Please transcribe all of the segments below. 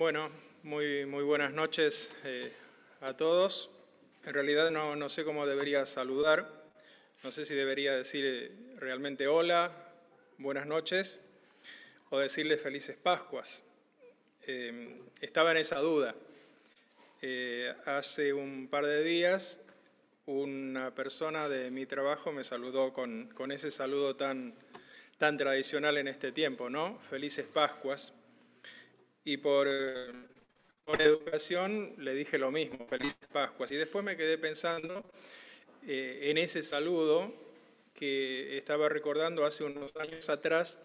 Bueno, muy buenas noches a todos. En realidad no sé cómo debería saludar. No sé si debería decir realmente hola, buenas noches, o decirle felices Pascuas. Estaba en esa duda. Hace un par de días una persona de mi trabajo me saludó con ese saludo tan tradicional en este tiempo, ¿no? Felices Pascuas. Y por educación le dije lo mismo, felices Pascuas. Y después me quedé pensando en ese saludo que estaba recordando hace unos años atrás.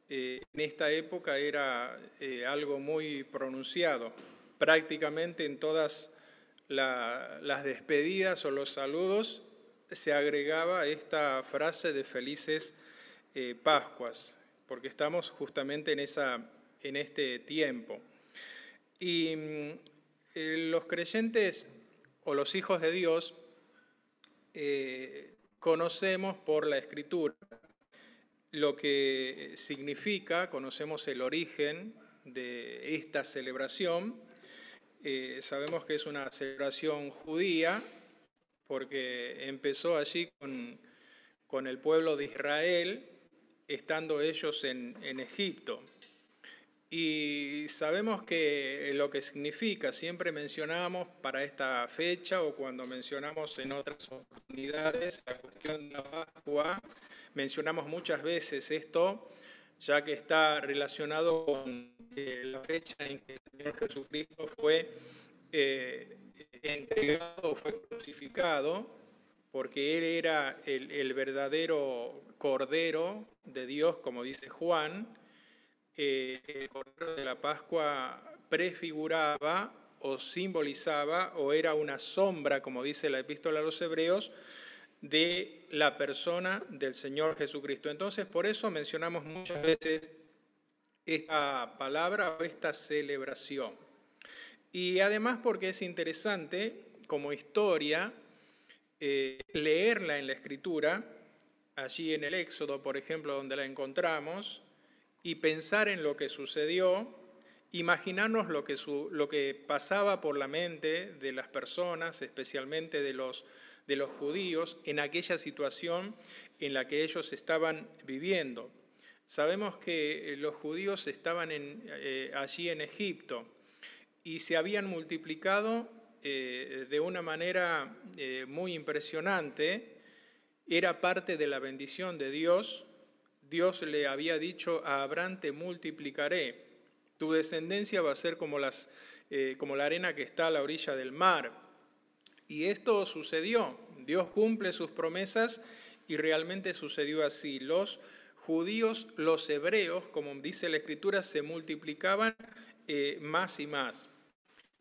En esta época era algo muy pronunciado. Prácticamente en todas las despedidas o los saludos se agregaba esta frase de felices Pascuas, porque estamos justamente en este tiempo. Y los creyentes o los hijos de Dios conocemos por la Escritura lo que significa, conocemos el origen de esta celebración. Sabemos que es una celebración judía porque empezó allí con el pueblo de Israel, estando ellos en Egipto. Y sabemos que lo que significa, siempre mencionamos para esta fecha o cuando mencionamos en otras oportunidades la cuestión de la Pascua, mencionamos muchas veces esto, ya que está relacionado con la fecha en que el Señor Jesucristo fue entregado, fue crucificado, porque Él era el verdadero Cordero de Dios, como dice Juan. El Cordero de la Pascua prefiguraba o simbolizaba o era una sombra, como dice la Epístola a los Hebreos, de la persona del Señor Jesucristo. Entonces, por eso mencionamos muchas veces esta palabra o esta celebración. Y además porque es interesante, como historia, leerla en la Escritura, allí en el Éxodo, por ejemplo, donde la encontramos, y pensar en lo que sucedió, imaginarnos lo que pasaba por la mente de las personas, especialmente de los judíos, en aquella situación en la que ellos estaban viviendo. Sabemos que los judíos estaban allí en Egipto y se habían multiplicado de una manera muy impresionante. Era parte de la bendición de Dios. Dios le había dicho a Abraham: te multiplicaré, tu descendencia va a ser como la arena que está a la orilla del mar. Y esto sucedió, Dios cumple sus promesas y realmente sucedió así. Los judíos, los hebreos, como dice la Escritura, se multiplicaban más y más.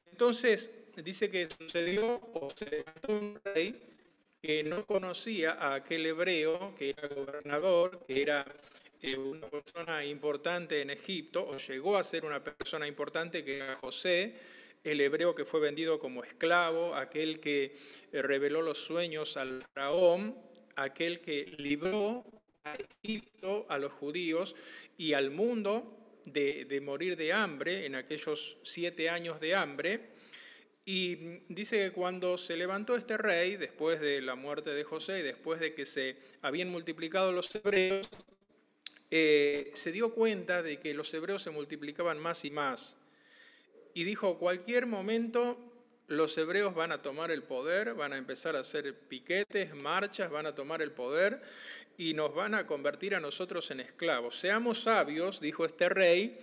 Entonces dice que sucedió o se levantó un rey que no conocía a aquel hebreo que era gobernador, que era una persona importante en Egipto, o llegó a ser una persona importante, que era José, el hebreo que fue vendido como esclavo, aquel que reveló los sueños al faraón, aquel que libró a Egipto, a los judíos y al mundo de morir de hambre en aquellos 7 años de hambre. Y dice que cuando se levantó este rey, después de la muerte de José, después de que se habían multiplicado los hebreos, se dio cuenta de que los hebreos se multiplicaban más y más. Y dijo: cualquier momento los hebreos van a tomar el poder, van a empezar a hacer piquetes, marchas, van a tomar el poder y nos van a convertir a nosotros en esclavos. Seamos sabios, dijo este rey,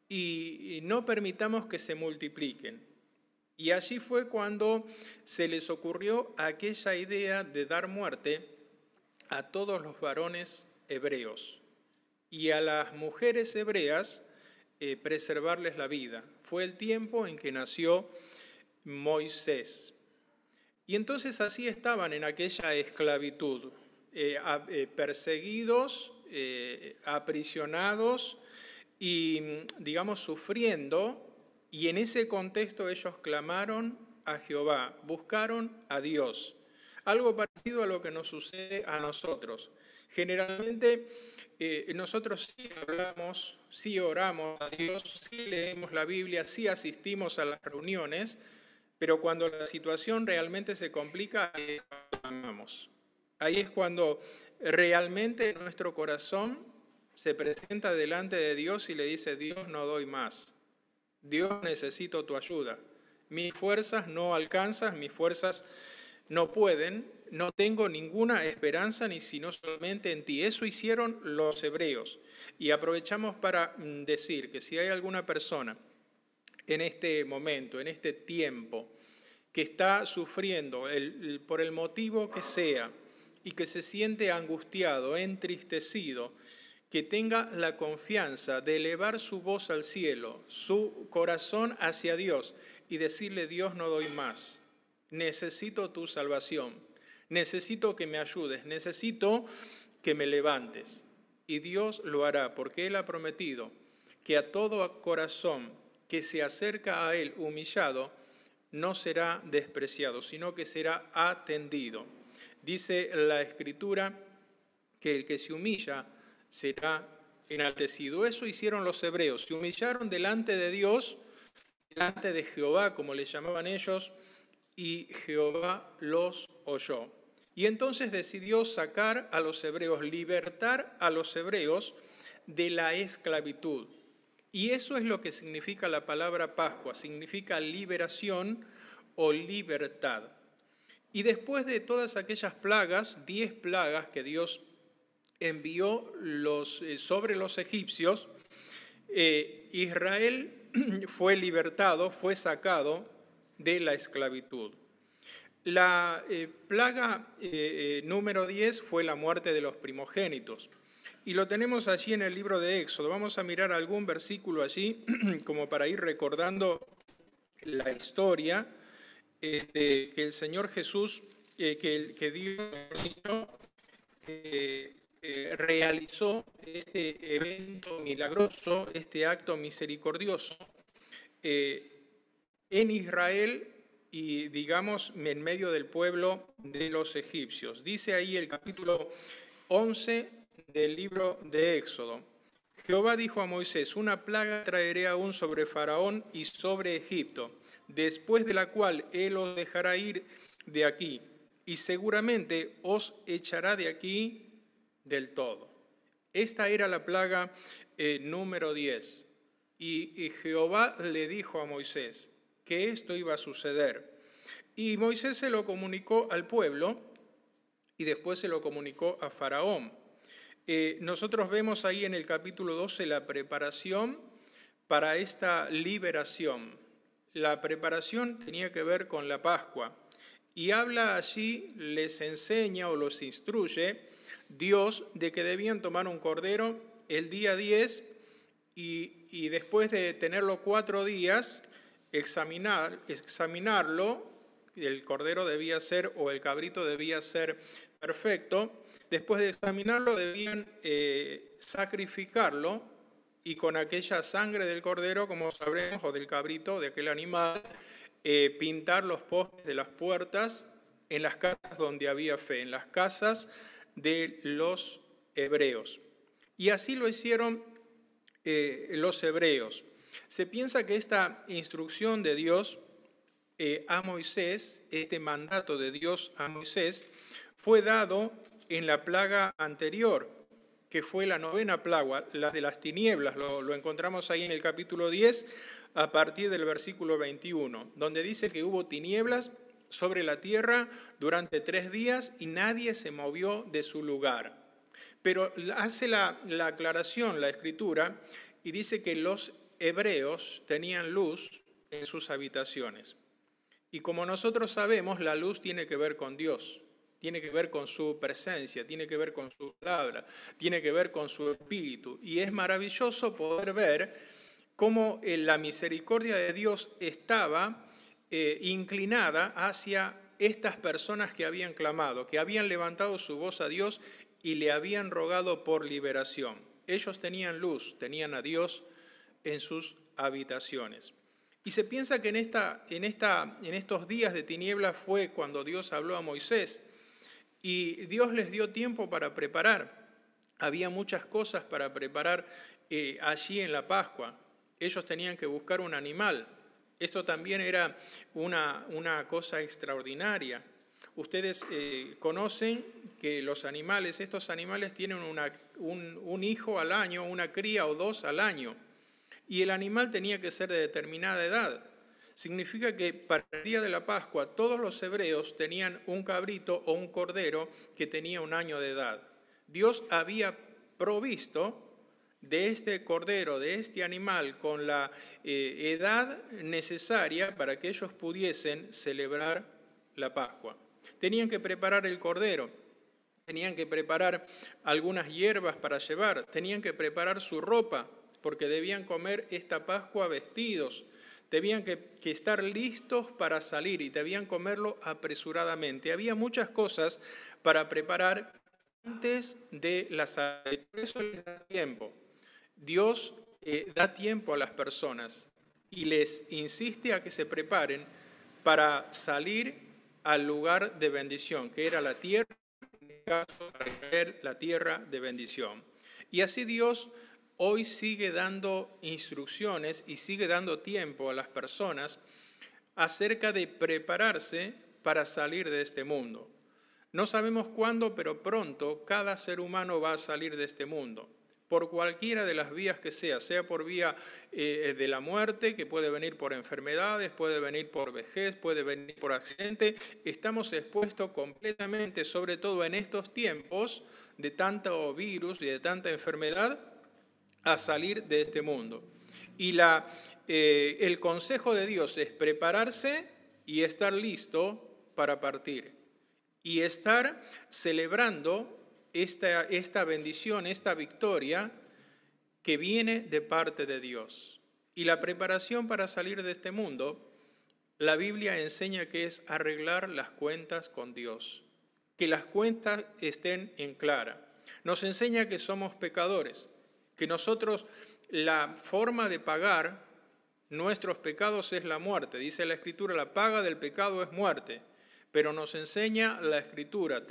y no permitamos que se multipliquen. Y allí fue cuando se les ocurrió aquella idea de dar muerte a todos los varones hebreos y a las mujeres hebreas preservarles la vida. Fue el tiempo en que nació Moisés. Y entonces así estaban en aquella esclavitud, perseguidos, aprisionados y, digamos, sufriendo. Y en ese contexto ellos clamaron a Jehová, buscaron a Dios. Algo parecido a lo que nos sucede a nosotros. Generalmente nosotros sí hablamos, sí oramos a Dios, sí leemos la Biblia, sí asistimos a las reuniones, pero cuando la situación realmente se complica, ahí es cuando clamamos. Ahí es cuando realmente nuestro corazón se presenta delante de Dios y le dice: Dios, no doy más. Dios, necesito tu ayuda. Mis fuerzas no alcanzan, mis fuerzas no pueden, no tengo ninguna esperanza ni sino solamente en ti. Eso hicieron los hebreos. Y aprovechamos para decir que si hay alguna persona en este momento, en este tiempo, que está sufriendo por el motivo que sea y que se siente angustiado, entristecido, que tenga la confianza de elevar su voz al cielo, su corazón hacia Dios y decirle: Dios, no doy más, necesito tu salvación, necesito que me ayudes, necesito que me levantes. Y Dios lo hará, porque Él ha prometido que a todo corazón que se acerca a Él humillado, no será despreciado, sino que será atendido. Dice la Escritura que el que se humilla será enaltecido. Eso hicieron los hebreos, se humillaron delante de Dios, delante de Jehová, como le llamaban ellos, y Jehová los oyó. Y entonces decidió sacar a los hebreos, libertar a los hebreos de la esclavitud. Y eso es lo que significa la palabra Pascua, significa liberación o libertad. Y después de todas aquellas plagas, 10 plagas que Dios envió sobre los egipcios, Israel fue libertado, fue sacado de la esclavitud. La plaga número 10 fue la muerte de los primogénitos. Y lo tenemos allí en el libro de Éxodo. Vamos a mirar algún versículo allí como para ir recordando la historia que el Señor Jesús, que Dios realizó este evento milagroso, este acto misericordioso en Israel y, digamos, en medio del pueblo de los egipcios. Dice ahí el capítulo 11 del libro de Éxodo: Jehová dijo a Moisés: una plaga traeré aún sobre Faraón y sobre Egipto, después de la cual él os dejará ir de aquí, y seguramente os echará de aquí del todo. Esta era la plaga número 10. Y Jehová le dijo a Moisés que esto iba a suceder. Y Moisés se lo comunicó al pueblo y después se lo comunicó a Faraón. Nosotros vemos ahí en el capítulo 12 la preparación para esta liberación. La preparación tenía que ver con la Pascua. Y habla allí, les enseña o los instruye Dios de que debían tomar un cordero el día 10 y después de tenerlo 4 días, examinarlo. El cordero debía ser, o el cabrito debía ser perfecto. Después de examinarlo debían sacrificarlo, y con aquella sangre del cordero, como sabremos, o del cabrito, de aquel animal, pintar los postes de las puertas en las casas donde había fe, en las casas de los hebreos. Y así lo hicieron los hebreos. Se piensa que esta instrucción de Dios a Moisés, este mandato de Dios a Moisés, fue dado en la plaga anterior, que fue la 9ª plaga, la de las tinieblas. Lo encontramos ahí en el capítulo 10, a partir del versículo 21, donde dice que hubo tinieblas sobre la tierra durante 3 días y nadie se movió de su lugar. Pero hace la aclaración, la Escritura, y dice que los hebreos tenían luz en sus habitaciones. Y como nosotros sabemos, la luz tiene que ver con Dios, tiene que ver con su presencia, tiene que ver con su palabra, tiene que ver con su espíritu. Y es maravilloso poder ver cómo la misericordia de Dios estaba inclinada hacia estas personas que habían clamado, que habían levantado su voz a Dios y le habían rogado por liberación. Ellos tenían luz, tenían a Dios en sus habitaciones. Y se piensa que en estos días de tinieblas fue cuando Dios habló a Moisés y Dios les dio tiempo para preparar. había muchas cosas para preparar allí en la Pascua. Ellos tenían que buscar un animal. Esto también era una cosa extraordinaria. Ustedes conocen que los animales, estos animales tienen un hijo al año, una cría o dos al año. Y el animal tenía que ser de determinada edad. Significa que para el día de la Pascua todos los hebreos tenían un cabrito o un cordero que tenía un año de edad. Dios había provisto de este cordero, de este animal, con la edad necesaria para que ellos pudiesen celebrar la Pascua. Tenían que preparar el cordero, tenían que preparar algunas hierbas para llevar, tenían que preparar su ropa, porque debían comer esta Pascua vestidos, debían que estar listos para salir y debían comerlo apresuradamente. Había muchas cosas para preparar antes de la salida. Por eso les da tiempo. Dios da tiempo a las personas y les insiste a que se preparen para salir al lugar de bendición, que era la tierra, en este caso, para caer la tierra de bendición. Y así Dios hoy sigue dando instrucciones y sigue dando tiempo a las personas acerca de prepararse para salir de este mundo. No sabemos cuándo, pero pronto cada ser humano va a salir de este mundo, por cualquiera de las vías que sea por vía de la muerte, que puede venir por enfermedades, puede venir por vejez, puede venir por accidente. Estamos expuestos completamente, sobre todo en estos tiempos de tanto virus y de tanta enfermedad, a salir de este mundo. Y el consejo de Dios es prepararse y estar listo para partir. Y estar celebrando esta bendición, esta victoria que viene de parte de Dios. Y la preparación para salir de este mundo, la Biblia enseña que es arreglar las cuentas con Dios, que las cuentas estén en clara. Nos enseña que somos pecadores, que nosotros, la forma de pagar nuestros pecados es la muerte. Dice la Escritura, la paga del pecado es muerte. Pero nos enseña la Escritura,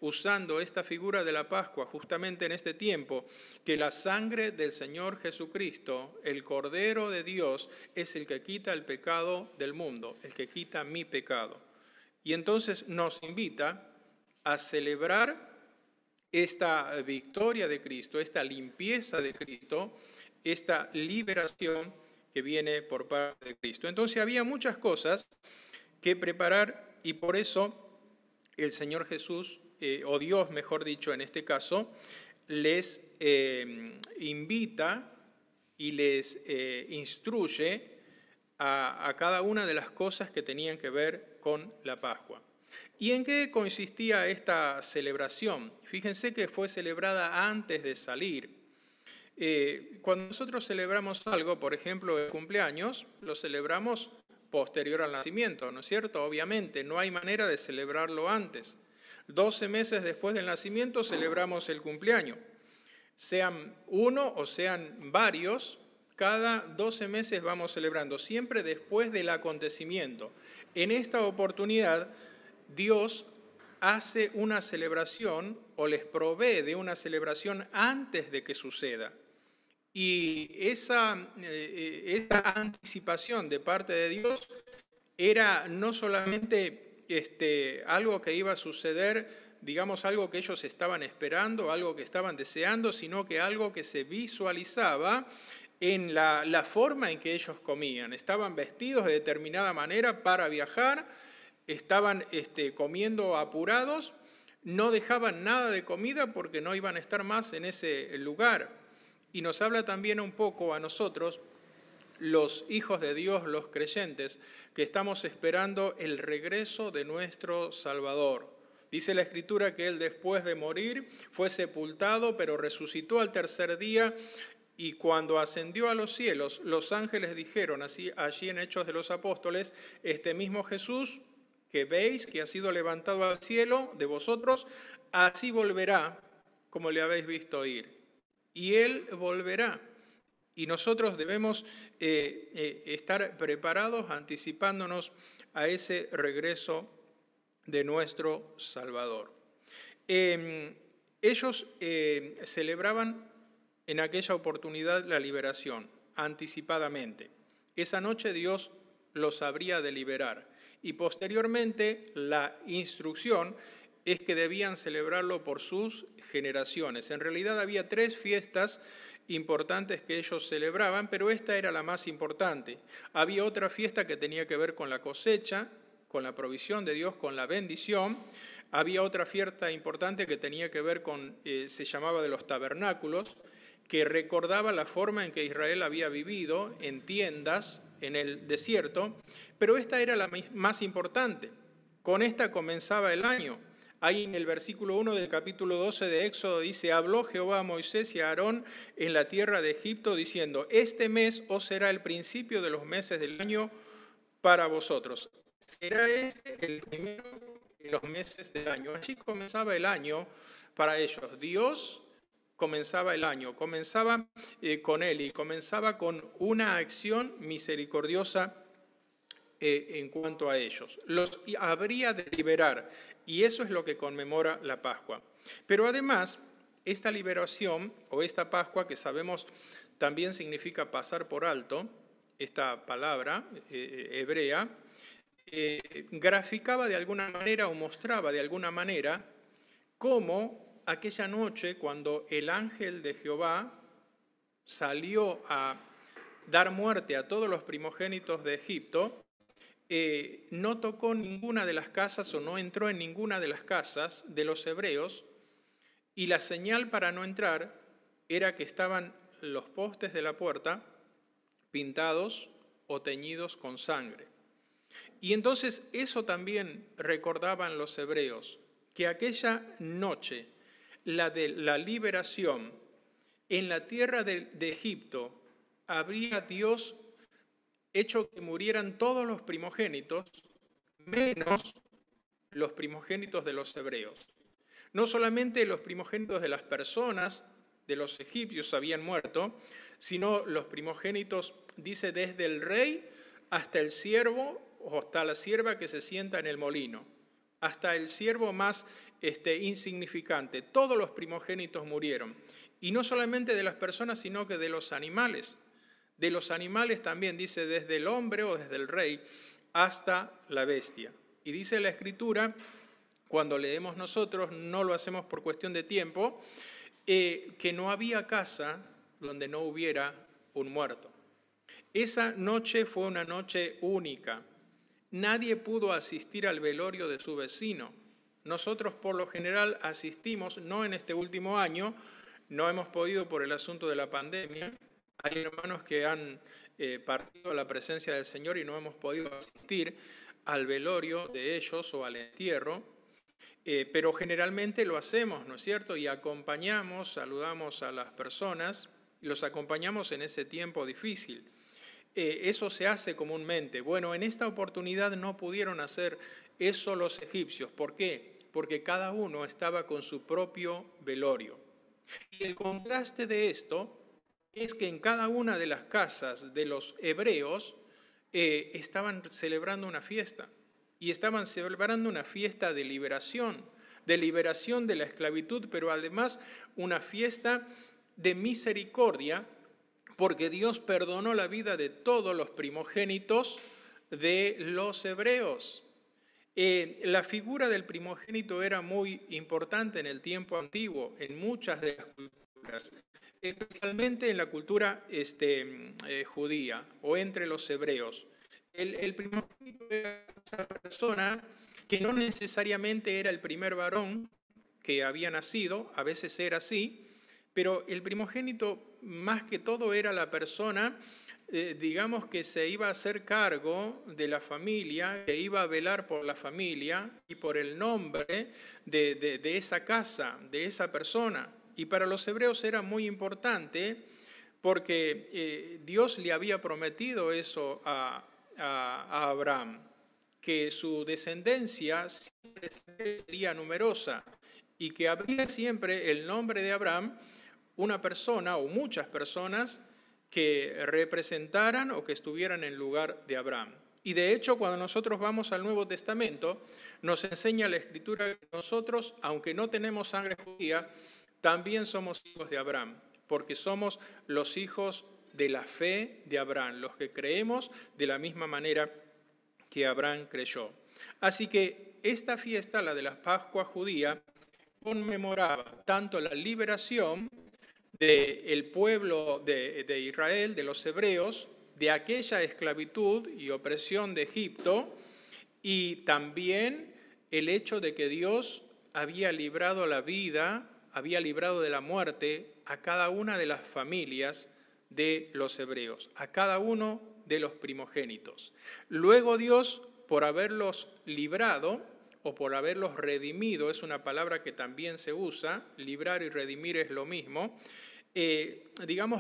usando esta figura de la Pascua justamente en este tiempo, que la sangre del Señor Jesucristo, el Cordero de Dios, es el que quita el pecado del mundo, el que quita mi pecado. Y entonces nos invita a celebrar esta victoria de Cristo, esta limpieza de Cristo, esta liberación que viene por parte de Cristo. Entonces había muchas cosas que preparar y por eso el Señor Jesús, o Dios mejor dicho en este caso, les invita y les instruye a cada una de las cosas que tenían que ver con la Pascua. ¿Y en qué consistía esta celebración? Fíjense que fue celebrada antes de salir. Cuando nosotros celebramos algo, por ejemplo el cumpleaños, lo celebramos posterior al nacimiento, ¿no es cierto? Obviamente, no hay manera de celebrarlo antes. 12 meses después del nacimiento celebramos el cumpleaños. Sean uno o sean varios, cada 12 meses vamos celebrando, siempre después del acontecimiento. En esta oportunidad, Dios hace una celebración o les provee de una celebración antes de que suceda. Y esa anticipación de parte de Dios era no solamente algo que iba a suceder, digamos algo que ellos estaban esperando, algo que estaban deseando, sino que algo que se visualizaba en la forma en que ellos comían. Estaban vestidos de determinada manera para viajar, estaban comiendo apurados, no dejaban nada de comida porque no iban a estar más en ese lugar. Y nos habla también un poco a nosotros, los hijos de Dios, los creyentes, que estamos esperando el regreso de nuestro Salvador. Dice la Escritura que Él después de morir fue sepultado, pero resucitó al tercer día y cuando ascendió a los cielos, los ángeles dijeron, así allí en Hechos de los Apóstoles, este mismo Jesús que veis que ha sido levantado al cielo de vosotros, así volverá como le habéis visto ir. Y Él volverá. Y nosotros debemos estar preparados, anticipándonos a ese regreso de nuestro Salvador. Ellos celebraban en aquella oportunidad la liberación, anticipadamente. Esa noche Dios los habría de liberar. Y posteriormente la instrucción es que debían celebrarlo por sus generaciones. En realidad había 3 fiestas importantes que ellos celebraban, pero esta era la más importante. Había otra fiesta que tenía que ver con la cosecha, con la provisión de Dios, con la bendición. Había otra fiesta importante que tenía que ver con, se llamaba de los tabernáculos, que recordaba la forma en que Israel había vivido en tiendas en el desierto, pero esta era la más importante. Con esta comenzaba el año. Ahí en el versículo 1 del capítulo 12 de Éxodo dice: habló Jehová a Moisés y a Aarón en la tierra de Egipto, diciendo: este mes os será el principio de los meses del año para vosotros. Será este el primero de los meses del año. Allí comenzaba el año para ellos. Dios comenzaba el año, comenzaba con él y comenzaba con una acción misericordiosa en cuanto a ellos. Los habría de liberar, y eso es lo que conmemora la Pascua. Pero además, esta liberación o esta Pascua, que sabemos también significa pasar por alto, esta palabra hebrea, graficaba de alguna manera o mostraba de alguna manera cómo aquella noche, cuando el ángel de Jehová salió a dar muerte a todos los primogénitos de Egipto, no tocó ninguna de las casas o no entró en ninguna de las casas de los hebreos, y la señal para no entrar era que estaban los postes de la puerta pintados o teñidos con sangre. Y entonces eso también recordaban los hebreos, que aquella noche, la de la liberación, en la tierra de Egipto, habría Dios hecho que murieran todos los primogénitos, menos los primogénitos de los hebreos. No solamente los primogénitos de las personas, de los egipcios, habían muerto, sino los primogénitos, dice, desde el rey hasta el siervo o hasta la sierva que se sienta en el molino, hasta el siervo más insignificante. Todos los primogénitos murieron. Y no solamente de las personas, sino que de los animales. De los animales también, dice, desde el hombre o desde el rey hasta la bestia. Y dice la Escritura, cuando leemos nosotros, no lo hacemos por cuestión de tiempo, que no había casa donde no hubiera un muerto. Esa noche fue una noche única. Nadie pudo asistir al velorio de su vecino. Nosotros por lo general asistimos, no en este último año, no hemos podido por el asunto de la pandemia. Hay hermanos que han partido a la presencia del Señor y no hemos podido asistir al velorio de ellos o al entierro, pero generalmente lo hacemos, ¿no es cierto? Y acompañamos, saludamos a las personas, y los acompañamos en ese tiempo difícil. Eso se hace comúnmente. Bueno, en esta oportunidad no pudieron hacer eso los egipcios. ¿Por qué? Porque cada uno estaba con su propio velorio. Y el contraste de esto es que en cada una de las casas de los hebreos estaban celebrando una fiesta. Y estaban celebrando una fiesta de liberación de la esclavitud, pero además una fiesta de misericordia, porque Dios perdonó la vida de todos los primogénitos de los hebreos. La figura del primogénito era muy importante en el tiempo antiguo, en muchas de las culturas, especialmente en la cultura judía o entre los hebreos. El primogénito era una persona que no necesariamente era el primer varón que había nacido, a veces era así, pero el primogénito más que todo era la persona, digamos, que se iba a hacer cargo de la familia, que iba a velar por la familia y por el nombre de esa casa, de esa persona. Y para los hebreos era muy importante porque Dios le había prometido eso a Abraham, que su descendencia siempre sería numerosa y que habría siempre el nombre de Abraham, una persona o muchas personas que representaran o que estuvieran en lugar de Abraham. Y de hecho, cuando nosotros vamos al Nuevo Testamento, nos enseña la Escritura que nosotros, aunque no tenemos sangre judía, también somos hijos de Abraham, porque somos los hijos de la fe de Abraham, los que creemos de la misma manera que Abraham creyó. Así que esta fiesta, la de la Pascua judía, conmemoraba tanto la liberación del pueblo de Israel, de los hebreos, de aquella esclavitud y opresión de Egipto, y también el hecho de que Dios había librado la vida, había librado de la muerte a cada una de las familias de los hebreos, a cada uno de los primogénitos. Luego Dios, por haberlos librado o por haberlos redimido, es una palabra que también se usa, librar y redimir es lo mismo,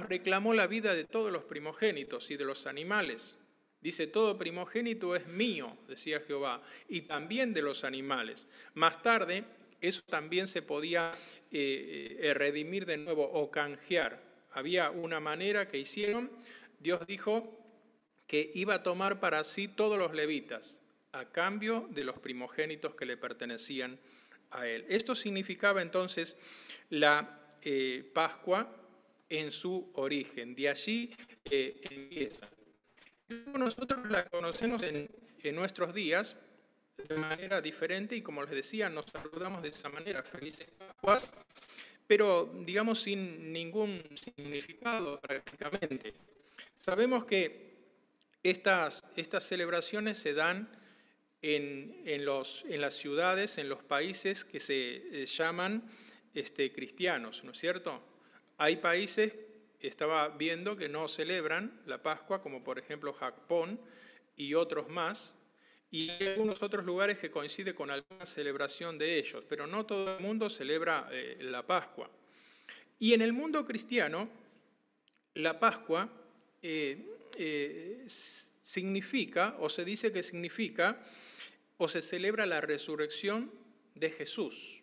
reclamó la vida de todos los primogénitos y de los animales. Dice, todo primogénito es mío, decía Jehová, y también de los animales. Más tarde, eso también se podía redimir de nuevo o canjear. Había una manera que hicieron, Dios dijo que iba a tomar para sí todos los levitas, a cambio de los primogénitos que le pertenecían a él. Esto significaba entonces la Pascua en su origen. De allí empieza. Luego nosotros la conocemos en nuestros días de manera diferente y como les decía, nos saludamos de esa manera, felices Pascuas, pero digamos sin ningún significado prácticamente. Sabemos que estas celebraciones se dan en las ciudades, en los países que se llaman cristianos, ¿no es cierto? Hay países, estaba viendo, que no celebran la Pascua, como por ejemplo Japón y otros más, y hay algunos otros lugares que coinciden con alguna celebración de ellos, pero no todo el mundo celebra la Pascua. Y en el mundo cristiano, la Pascua significa, o se dice que significa, o se celebra la resurrección de Jesús.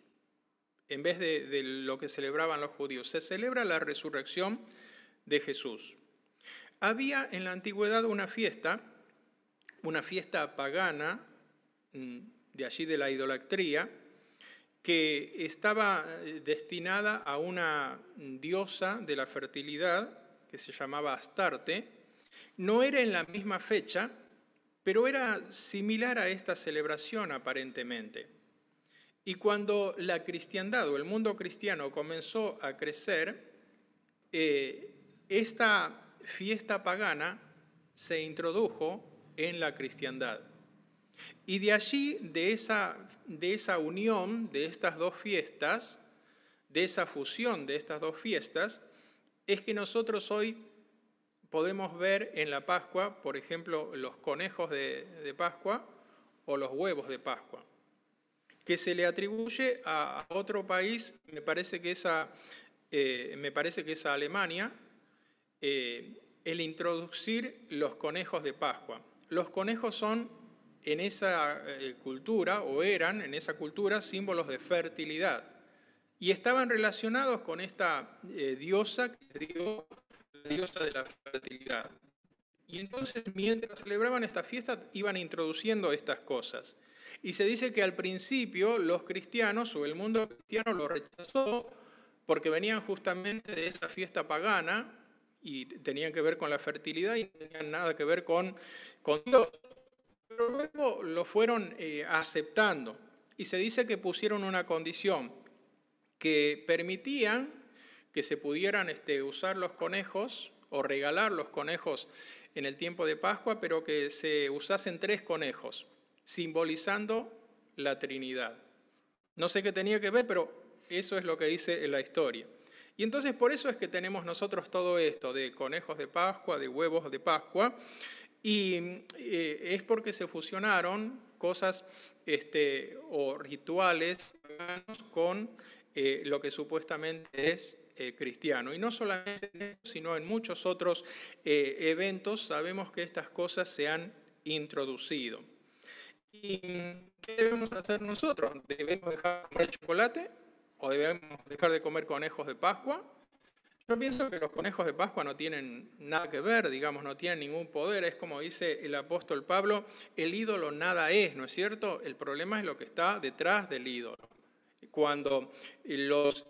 En vez de lo que celebraban los judíos, se celebra la resurrección de Jesús. Había en la antigüedad una fiesta pagana, de allí de la idolatría, que estaba destinada a una diosa de la fertilidad, que se llamaba Astarte. No era en la misma fecha, pero era similar a esta celebración aparentemente. Y cuando la cristiandad o el mundo cristiano comenzó a crecer, esta fiesta pagana se introdujo en la cristiandad. Y de allí, de esa unión de estas dos fiestas, de esa fusión de estas dos fiestas, es que nosotros hoy podemos ver en la Pascua, por ejemplo, los conejos de Pascua o los huevos de Pascua, que se le atribuye a otro país, me parece que es a Alemania, el introducir los conejos de Pascua. Los conejos son en esa cultura, o eran en esa cultura, símbolos de fertilidad. Y estaban relacionados con esta diosa que dio la diosa de la fertilidad. Y entonces, mientras celebraban esta fiesta, iban introduciendo estas cosas. Y se dice que al principio los cristianos o el mundo cristiano lo rechazó porque venían justamente de esa fiesta pagana y tenían que ver con la fertilidad y no tenían nada que ver con Dios. Pero luego lo fueron aceptando y se dice que pusieron una condición que permitían que se pudieran usar los conejos o regalar los conejos en el tiempo de Pascua, pero que se usasen 3 conejos, simbolizando la Trinidad. No sé qué tenía que ver, pero eso es lo que dice la historia. Y entonces por eso es que tenemos nosotros todo esto de conejos de Pascua, de huevos de Pascua, y es porque se fusionaron cosas o rituales con lo que supuestamente es cristiano. Y no solamente en esto, sino en muchos otros eventos sabemos que estas cosas se han introducido. ¿Y qué debemos hacer nosotros? ¿Debemos dejar de comer chocolate o debemos dejar de comer conejos de Pascua? Yo pienso que los conejos de Pascua no tienen nada que ver, digamos, no tienen ningún poder. Es como dice el apóstol Pablo, el ídolo nada es, ¿no es cierto? El problema es lo que está detrás del ídolo. Cuando los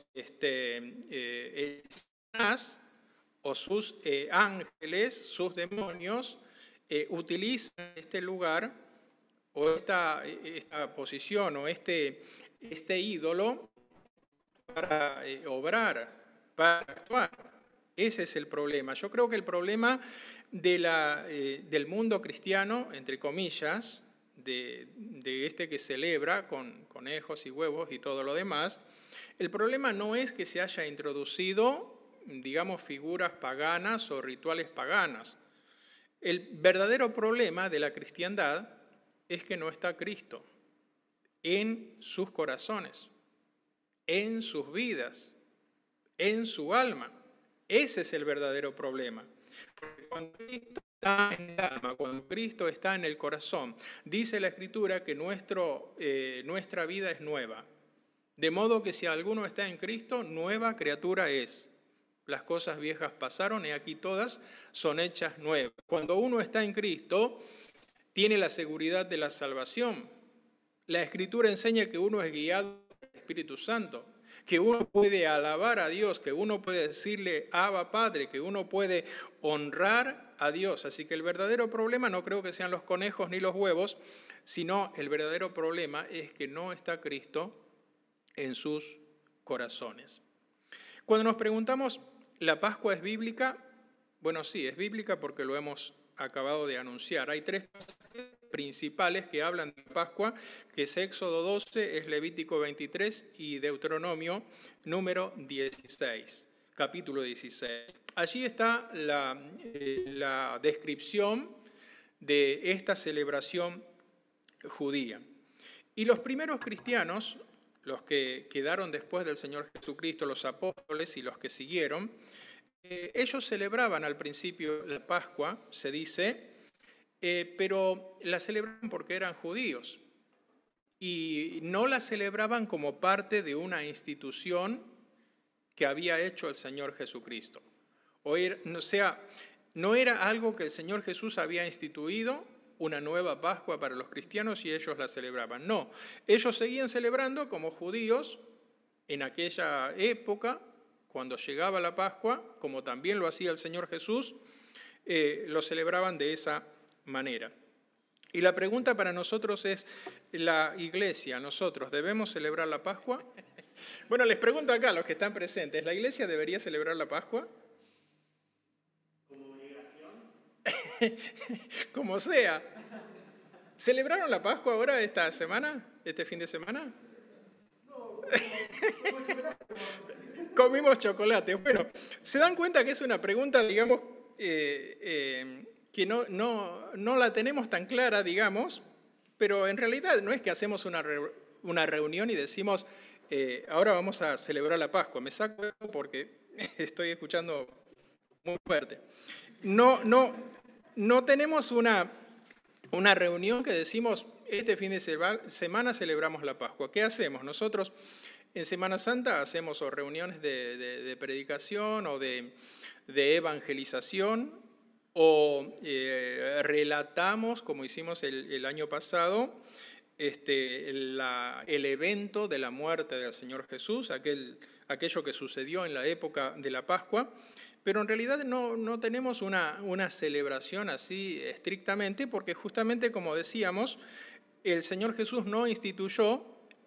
Satanás o sus ángeles, sus demonios, utilizan este lugar o esta posición o este ídolo para obrar, para actuar. Ese es el problema. Yo creo que el problema del mundo cristiano, entre comillas, de que celebra con conejos y huevos y todo lo demás, el problema no es que se haya introducido, digamos, figuras paganas o rituales paganas. El verdadero problema de la cristiandad es que no está Cristo en sus corazones, en sus vidas, en su alma. Ese es el verdadero problema. Porque cuando Cristo está en el alma, cuando Cristo está en el corazón, dice la Escritura que nuestra vida es nueva. De modo que si alguno está en Cristo, nueva criatura es. Las cosas viejas pasaron y aquí todas son hechas nuevas. Cuando uno está en Cristo, tiene la seguridad de la salvación. La Escritura enseña que uno es guiado por el Espíritu Santo, que uno puede alabar a Dios, que uno puede decirle Abba Padre, que uno puede honrar a Dios. Así que el verdadero problema no creo que sean los conejos ni los huevos, sino el verdadero problema es que no está Cristo en sus corazones. Cuando nos preguntamos, ¿la Pascua es bíblica? Bueno, sí, es bíblica porque lo hemos acabado de anunciar. Hay tres pasajes principales que hablan de la Pascua, que es Éxodo 12, es Levítico 23 y Deuteronomio número 16, capítulo 16. Allí está la descripción de esta celebración judía. Y los primeros cristianos, los que quedaron después del Señor Jesucristo, los apóstoles y los que siguieron, ellos celebraban al principio la Pascua, se dice, pero la celebraban porque eran judíos y no la celebraban como parte de una institución que había hecho el Señor Jesucristo. O sea, no era algo que el Señor Jesús había instituido, una nueva Pascua para los cristianos y ellos la celebraban. No, ellos seguían celebrando como judíos en aquella época, cuando llegaba la Pascua, como también lo hacía el Señor Jesús, lo celebraban de esa manera. Y la pregunta para nosotros es, la iglesia, nosotros, ¿debemos celebrar la Pascua? Bueno, les pregunto acá a los que están presentes, ¿la iglesia debería celebrar la Pascua? Como sea. ¿Celebraron la Pascua ahora esta semana? ¿Este fin de semana? No, comimos chocolate. Bueno, ¿se dan cuenta que es una pregunta, digamos, que no la tenemos tan clara, digamos, pero en realidad no es que hacemos una reunión y decimos, ahora vamos a celebrar la Pascua? Me saco porque estoy escuchando muy fuerte. No tenemos una reunión que decimos, este fin de semana celebramos la Pascua. ¿Qué hacemos? Nosotros en Semana Santa hacemos o reuniones de predicación o de evangelización o relatamos, como hicimos el año pasado, el evento de la muerte del Señor Jesús, aquello que sucedió en la época de la Pascua. Pero en realidad no tenemos una celebración así estrictamente, porque justamente, como decíamos, el Señor Jesús no instituyó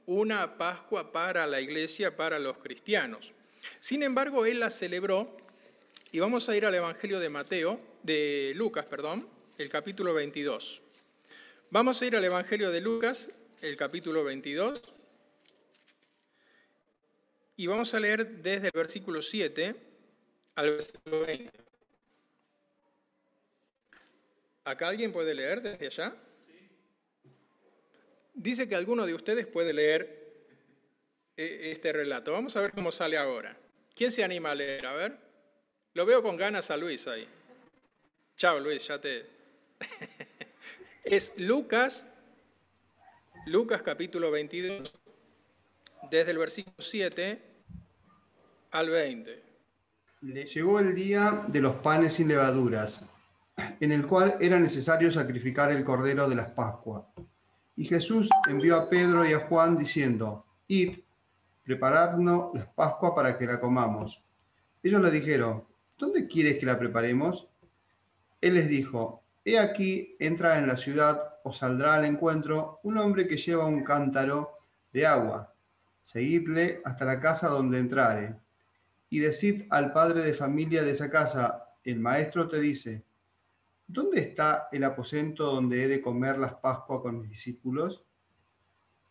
una Pascua para la iglesia, para los cristianos. Sin embargo, Él la celebró, y vamos a ir al Evangelio de Lucas, el capítulo 22. Vamos a ir al Evangelio de Lucas, el capítulo 22, y vamos a leer desde el versículo 7 al versículo 20. ¿Acá alguien puede leer desde allá? Sí. Dice que alguno de ustedes puede leer este relato. Vamos a ver cómo sale ahora. ¿Quién se anima a leer? A ver. Lo veo con ganas a Luis ahí. Chao, Luis, ya te... Es Lucas capítulo 22, desde el versículo 7 al 20. Le llegó el día de los panes sin levaduras, en el cual era necesario sacrificar el cordero de las Pascuas. Y Jesús envió a Pedro y a Juan diciendo: Id, preparadnos la Pascua para que la comamos. Ellos le dijeron: ¿Dónde quieres que la preparemos? Él les dijo: He aquí, entra en la ciudad, os saldrá al encuentro un hombre que lleva un cántaro de agua. Seguidle hasta la casa donde entrare, y decid al padre de familia de esa casa: el maestro te dice, ¿dónde está el aposento donde he de comer las Pascuas con mis discípulos?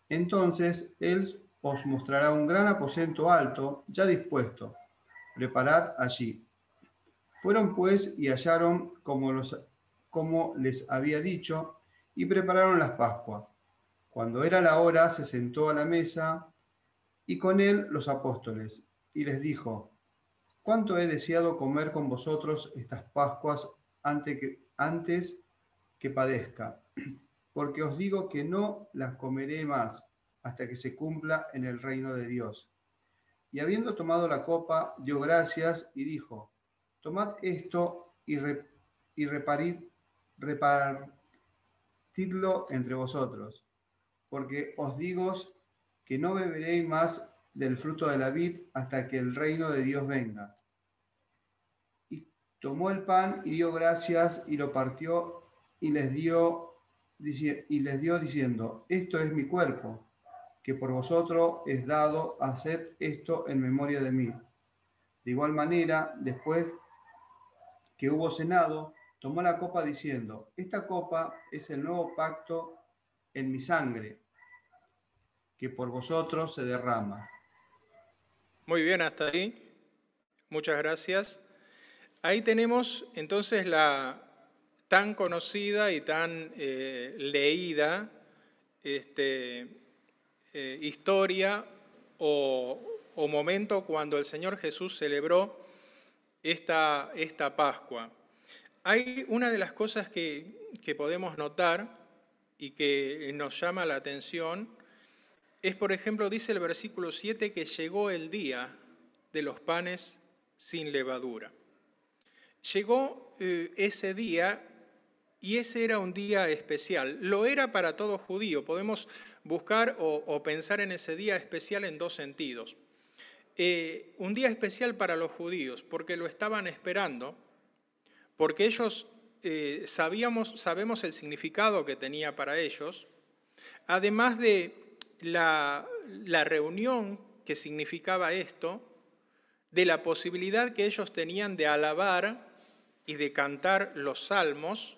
Entonces él os mostrará un gran aposento alto, ya dispuesto. Preparad allí. Fueron pues y hallaron como les había dicho, y prepararon las Pascuas. Cuando era la hora, se sentó a la mesa, y con él los apóstoles, y les dijo: cuánto he deseado comer con vosotros estas Pascuas antes que padezca, porque os digo que no las comeré más hasta que se cumpla en el reino de Dios. Y habiendo tomado la copa, dio gracias y dijo: tomad esto y repartidlo entre vosotros, porque os digo que no beberéis más del fruto de la vid hasta que el reino de Dios venga. Y tomó el pan y dio gracias y lo partió y les dio diciendo: esto es mi cuerpo, que por vosotros es dado, haced esto en memoria de mí. De igual manera, después que hubo cenado, tomó la copa diciendo: esta copa es el nuevo pacto en mi sangre, que por vosotros se derrama. Muy bien, hasta ahí. Muchas gracias. Ahí tenemos entonces la tan conocida y tan leída historia o momento cuando el Señor Jesús celebró esta Pascua. Hay una de las cosas que podemos notar y que nos llama la atención es, por ejemplo, dice el versículo 7 que llegó el día de los panes sin levadura. Llegó ese día y ese era un día especial. Lo era para todo judío. Podemos buscar o pensar en ese día especial en dos sentidos. Un día especial para los judíos porque lo estaban esperando, porque ellos sabemos el significado que tenía para ellos, además de la reunión que significaba esto, de la posibilidad que ellos tenían de alabar y de cantar los salmos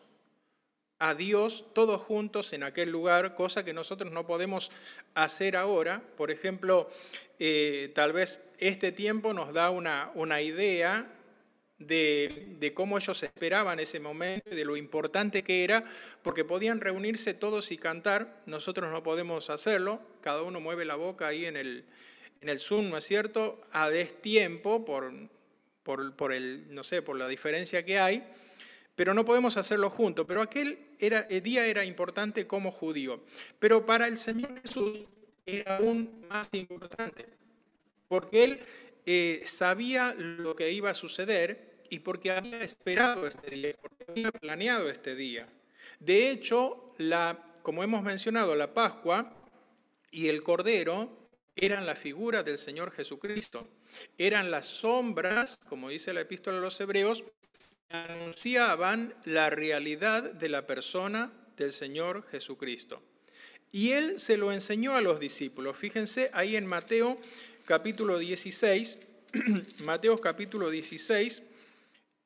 a Dios todos juntos en aquel lugar, cosa que nosotros no podemos hacer ahora. Por ejemplo, tal vez este tiempo nos da una idea de cómo ellos esperaban ese momento y de lo importante que era, porque podían reunirse todos y cantar. Nosotros no podemos hacerlo, cada uno mueve la boca ahí en el Zoom, ¿no es cierto?, a destiempo por la diferencia que hay, pero no podemos hacerlo juntos. Pero el día era importante como judío. Pero para el Señor Jesús era aún más importante, porque Él sabía lo que iba a suceder y porque había esperado este día, porque había planeado este día. De hecho, como hemos mencionado, la Pascua y el Cordero eran la figura del Señor Jesucristo. Eran las sombras, como dice la Epístola a los Hebreos, que anunciaban la realidad de la persona del Señor Jesucristo. Y Él se lo enseñó a los discípulos. Fíjense ahí en Mateo capítulo 16, Mateo capítulo 16,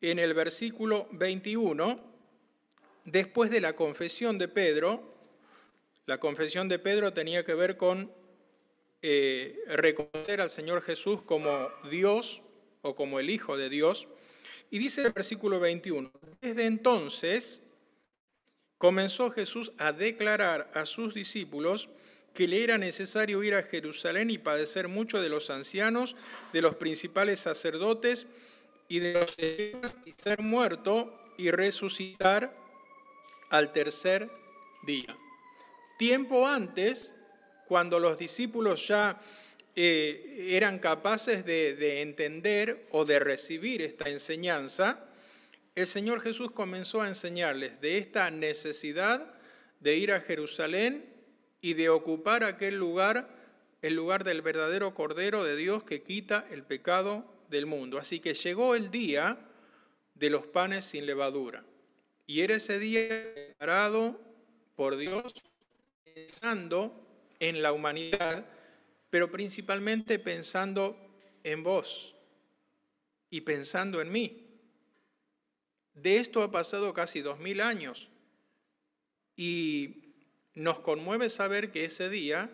en el versículo 21, después de la confesión de Pedro. La confesión de Pedro tenía que ver con reconocer al Señor Jesús como Dios o como el Hijo de Dios. Y dice el versículo 21, desde entonces comenzó Jesús a declarar a sus discípulos que le era necesario ir a Jerusalén y padecer mucho de los ancianos, de los principales sacerdotes y de los escribas, y ser muerto y resucitar al tercer día. Tiempo antes, cuando los discípulos ya eran capaces de entender o de recibir esta enseñanza, el Señor Jesús comenzó a enseñarles de esta necesidad de ir a Jerusalén y de ocupar aquel lugar, el lugar del verdadero Cordero de Dios que quita el pecado del mundo. Así que llegó el día de los panes sin levadura. Y era ese día preparado por Dios pensando en la humanidad, pero principalmente pensando en vos y pensando en mí. De esto ha pasado casi 2000 años y nos conmueve saber que ese día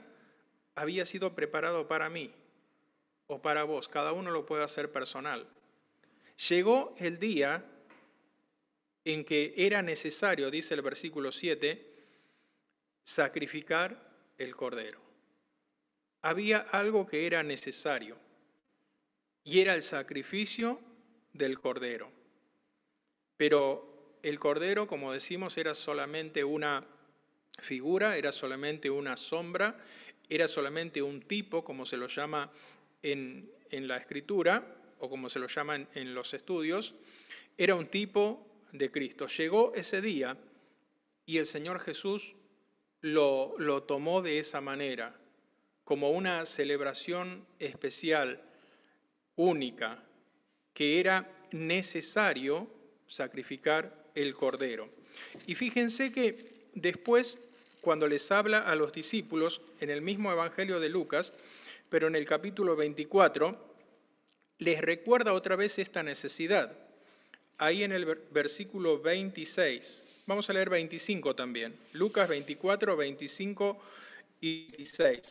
había sido preparado para mí o para vos. Cada uno lo puede hacer personal. Llegó el día en que era necesario, dice el versículo 7, sacrificar el cordero. Había algo que era necesario y era el sacrificio del cordero. Pero el cordero, como decimos, era solamente una figura, era solamente una sombra, era solamente un tipo, como se lo llama en la Escritura, o como se lo llaman en los estudios, era un tipo de Cristo. Llegó ese día y el Señor Jesús lo tomó de esa manera, como una celebración especial, única, que era necesario sacrificar el cordero. Y fíjense que después, cuando les habla a los discípulos, en el mismo Evangelio de Lucas, pero en el capítulo 24, les recuerda otra vez esta necesidad. Ahí en el versículo 26, vamos a leer 25 también, Lucas 24, 25 y 26.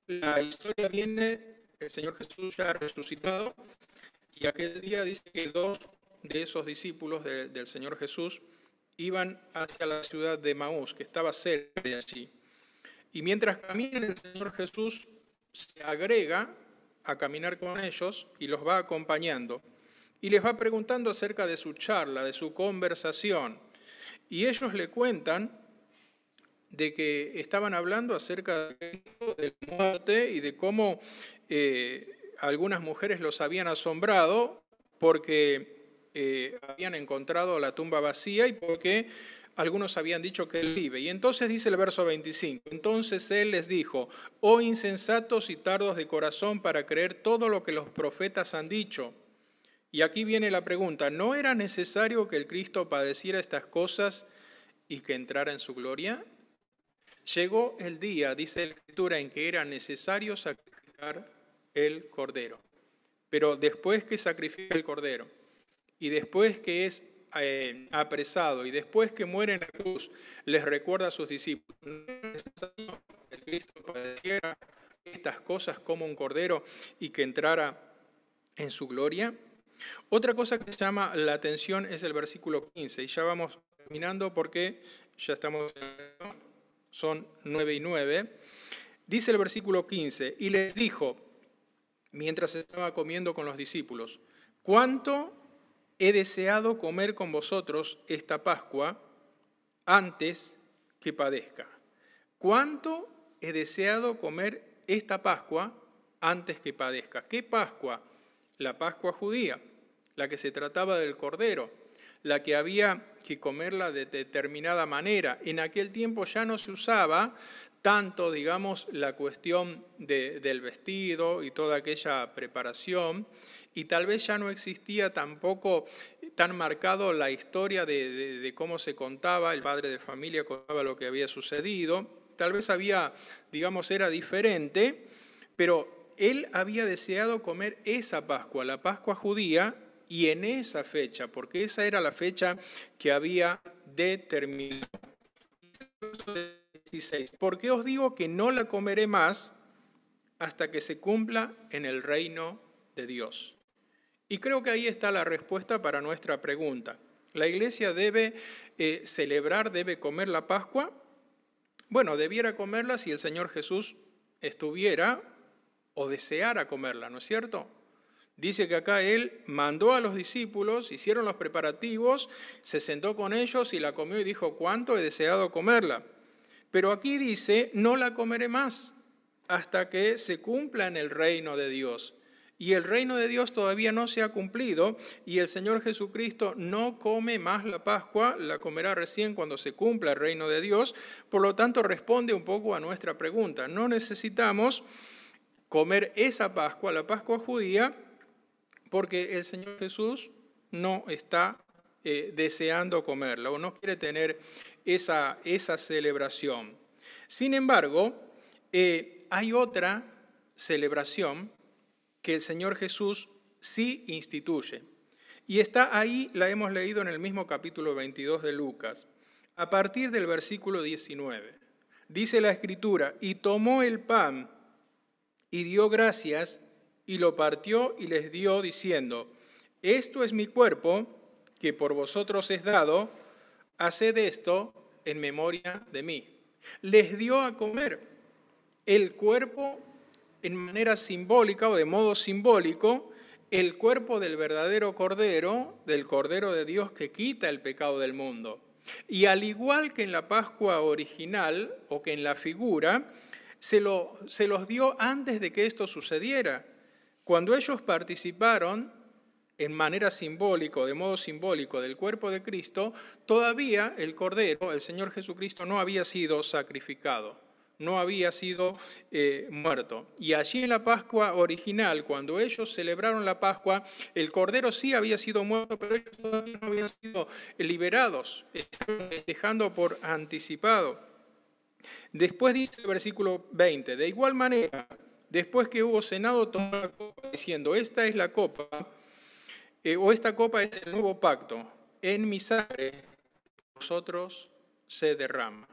La historia viene, el Señor Jesús ya ha resucitado, y aquel día dice que 2 de esos discípulos del Señor Jesús iban hacia la ciudad de Maús, que estaba cerca de allí. Y mientras caminan, el Señor Jesús se agrega a caminar con ellos y los va acompañando. Y les va preguntando acerca de su charla, de su conversación. Y ellos le cuentan de que estaban hablando acerca de la muerte y de cómo algunas mujeres los habían asombrado porque habían encontrado la tumba vacía y porque algunos habían dicho que él vive. Y entonces dice el verso 25, entonces él les dijo, oh insensatos y tardos de corazón para creer todo lo que los profetas han dicho. Y aquí viene la pregunta, ¿no era necesario que el Cristo padeciera estas cosas y que entrara en su gloria? Llegó el día, dice la Escritura, en que era necesario sacrificar el cordero. Pero después que sacrifica el cordero y después que es apresado y después que muere en la cruz, les recuerda a sus discípulos, ¿no era necesario que el Cristo padeciera estas cosas como un cordero y que entrara en su gloria? Otra cosa que llama la atención es el versículo 15, y ya vamos terminando porque ya estamos, son 9 y 9. Dice el versículo 15, y les dijo, mientras estaba comiendo con los discípulos, ¿cuánto he deseado comer con vosotros esta Pascua antes que padezca? ¿Cuánto he deseado comer esta Pascua antes que padezca? ¿Qué Pascua? La Pascua judía, la que se trataba del Cordero, la que había que comerla de determinada manera. En aquel tiempo ya no se usaba tanto, digamos, la cuestión del vestido y toda aquella preparación, y tal vez ya no existía tampoco tan marcado la historia de cómo se contaba, el padre de familia contaba lo que había sucedido, tal vez había, digamos, era diferente, pero él había deseado comer esa Pascua, la Pascua judía, y en esa fecha, porque esa era la fecha que había determinado. 16. ¿Por qué os digo que no la comeré más hasta que se cumpla en el reino de Dios? Y creo que ahí está la respuesta para nuestra pregunta. ¿La iglesia debe celebrar, debe comer la Pascua? Bueno, debiera comerla si el Señor Jesús estuviera o deseara comerla, ¿no es cierto? Dice que acá él mandó a los discípulos, hicieron los preparativos, se sentó con ellos y la comió y dijo, ¿cuánto he deseado comerla? Pero aquí dice, no la comeré más. hasta que se cumpla en el reino de Dios. Y el reino de Dios todavía no se ha cumplido y el Señor Jesucristo no come más la Pascua, la comerá recién cuando se cumpla el reino de Dios. Por lo tanto, responde un poco a nuestra pregunta. No necesitamos comer esa Pascua, la Pascua judía, porque el Señor Jesús no está deseando comerla o no quiere tener esa celebración. Sin embargo, hay otra celebración que el Señor Jesús sí instituye. Y está ahí, la hemos leído en el mismo capítulo 22 de Lucas, a partir del versículo 19. Dice la Escritura, y tomó el pan y dio gracias y lo partió y les dio diciendo, esto es mi cuerpo que por vosotros es dado, haced esto en memoria de mí. Les dio a comer el cuerpo en manera simbólica o de modo simbólico, el cuerpo del verdadero Cordero, del Cordero de Dios que quita el pecado del mundo. Y al igual que en la Pascua original o que en la figura, se los dio antes de que esto sucediera. Cuando ellos participaron en manera simbólica, de modo simbólico, del cuerpo de Cristo, todavía el Cordero, el Señor Jesucristo, no había sido sacrificado. No había sido muerto. Y allí en la Pascua original, cuando ellos celebraron la Pascua, el Cordero sí había sido muerto, pero ellos todavía no habían sido liberados, estaban festejando por anticipado. Después dice el versículo 20, de igual manera, después que hubo cenado, tomó la copa, diciendo, esta es la copa, o esta copa es el nuevo pacto, en mi sangre vosotros se derrama.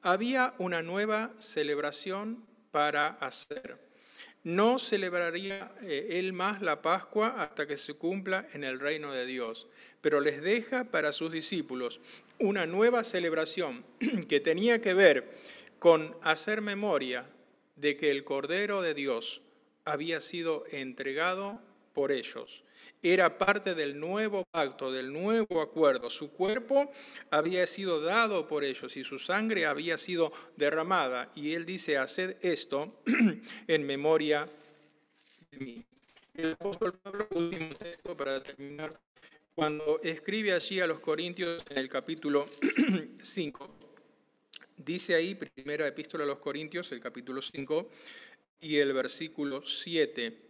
Había una nueva celebración para hacer. No celebraría él más la Pascua hasta que se cumpla en el reino de Dios, pero les deja para sus discípulos una nueva celebración que tenía que ver con hacer memoria de que el Cordero de Dios había sido entregado por ellos. Era parte del nuevo pacto, del nuevo acuerdo. Su cuerpo había sido dado por ellos y su sangre había sido derramada. Y él dice, haced esto en memoria de mí. El apóstol Pablo, último texto para terminar, cuando escribe allí a los Corintios en el capítulo 5, dice ahí, primera epístola a los Corintios, el capítulo 5 y el versículo 7,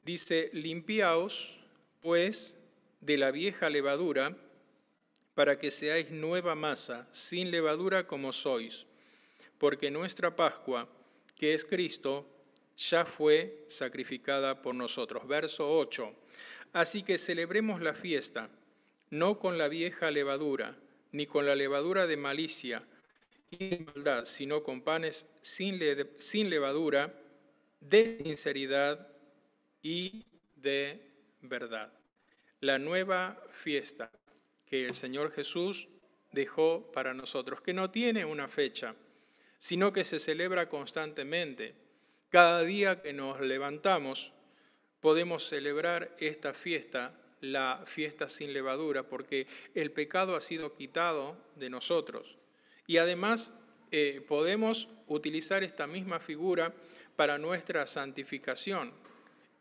dice, limpiaos, pues, de la vieja levadura, para que seáis nueva masa, sin levadura como sois, porque nuestra Pascua, que es Cristo, ya fue sacrificada por nosotros. Verso 8, así que celebremos la fiesta, no con la vieja levadura, ni con la levadura de malicia y de maldad, sino con panes sin levadura, de sinceridad y de verdad. La nueva fiesta que el Señor Jesús dejó para nosotros, que no tiene una fecha, sino que se celebra constantemente. Cada día que nos levantamos podemos celebrar esta fiesta, la fiesta sin levadura, porque el pecado ha sido quitado de nosotros. Y además podemos utilizar esta misma figura para nuestra santificación.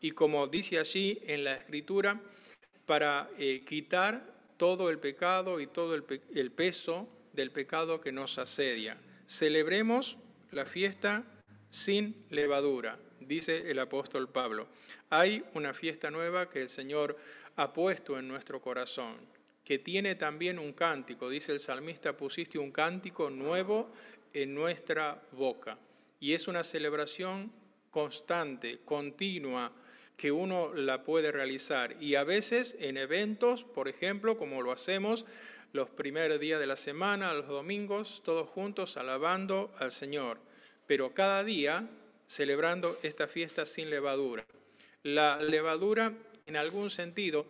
Y como dice allí en la Escritura, para quitar todo el pecado y todo el peso del pecado que nos asedia. Celebremos la fiesta sin levadura, dice el apóstol Pablo. Hay una fiesta nueva que el Señor ha puesto en nuestro corazón, que tiene también un cántico. Dice el salmista, pusiste un cántico nuevo en nuestra boca. Y es una celebración constante, continua, que uno la puede realizar. Y a veces en eventos, por ejemplo, como lo hacemos los primeros días de la semana, los domingos, todos juntos alabando al Señor. Pero cada día celebrando esta fiesta sin levadura. La levadura, en algún sentido,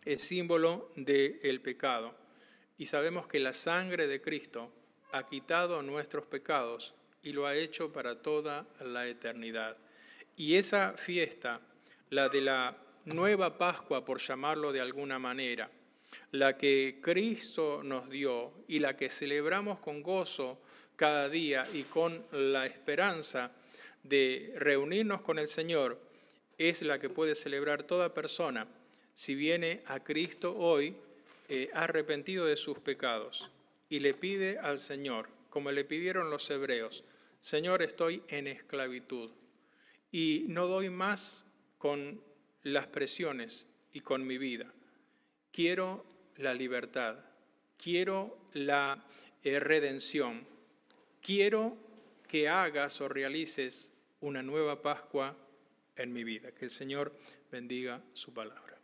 es símbolo del pecado. Y sabemos que la sangre de Cristo ha quitado nuestros pecados y lo ha hecho para toda la eternidad. Y esa fiesta, la de la nueva Pascua, por llamarlo de alguna manera, la que Cristo nos dio y la que celebramos con gozo cada día y con la esperanza de reunirnos con el Señor es la que puede celebrar toda persona si viene a Cristo hoy arrepentido de sus pecados y le pide al Señor, como le pidieron los hebreos: Señor, estoy en esclavitud y no doy más con las presiones y con mi vida. Quiero la libertad, quiero la redención, quiero que hagas o realices una nueva Pascua en mi vida. Que el Señor bendiga su palabra.